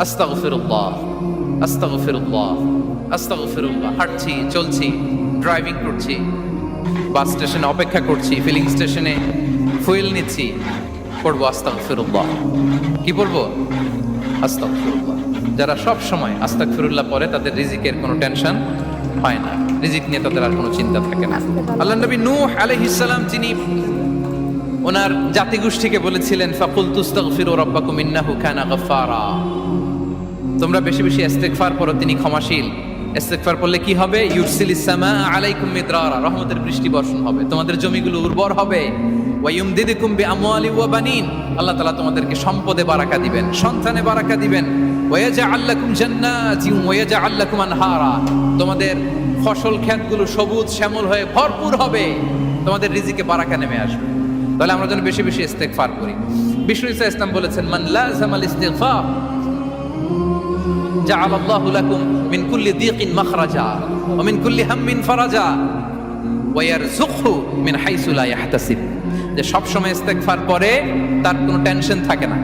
আস্তাগফিরুল্লাহ, আস্তাগফিরুল্লাহ, আস্তাগফিরুল্লাহ। হাঁটছি, চলছি, ড্রাইভিং করছি, বাস স্টেশনে অপেক্ষা করছি, ফিলিং স্টেশনে ফুয়েল নিচ্ছি, পড়বো আস্তাগফিরুল্লাহ। কি পড়বো? আস্তাগফিরুল্লাহ। যারা সব সময় আস্তাগফিরুল্লাহ পড়ে তাদের রিজিকের কোনো টেনশন হয় না, রিজিক নিয়ে তাদের আর কোনো চিন্তা থাকে না। আল্লাহ নবী নূহ আলাইহিস সালাম যিনি ওনার জাতিগোষ্ঠীকে বলেছিলেন, ফাকুলতু আস্তাগফিরু রাব্বাকুম ইন্নাহু কানা গাফফারা, তোমরা বেশি বেশি ইস্তেগফার করো, তিনি ক্ষমাশীল। ইস্তেগফার করলে কি হবে? ইউরসিলিস সামাআ আলাইকুম মিদরারা, রহমতের বৃষ্টি বর্ষণ হবে, তোমাদের জমিগুলো উর্বর হবে। ওয়া ইউমদিদুকুম বিআমওয়ালি ওয়া বানিন, আল্লাহ তাআলা তোমাদেরকে সম্পদে বারাকা দিবেন, সন্তানে বারাকা দিবেন। ওয়া ইয়াজআল লাকুম জান্নাতিন ওয়া ইয়াজআল লাকুম আনহারা, তোমাদের ফসল ক্ষেতগুলো সবুজ শ্যামল হয়ে ভরপুর হবে, তোমাদের রিজিকে বারাকা নেমে আসবে। তাহলে আমরা যেন বেশি বেশি ইস্তেগফার করি। বিষ্ণু ইসা ইসলাম বলেছেন, মান লাযামাল ইস্তিগফার জাআলাল্লাহু লাকুম মিন কুল্লি দীকিন মাখরাজা ওয়া মিন কুল্লি হাম্মিন ফারাজা ওয়া ইয়ারযুকহু মিন হাইসু লা ইয়াহতাসিব। যে সব সময় ইস্তেগফার পরে তার কোনো টেনশন থাকে না,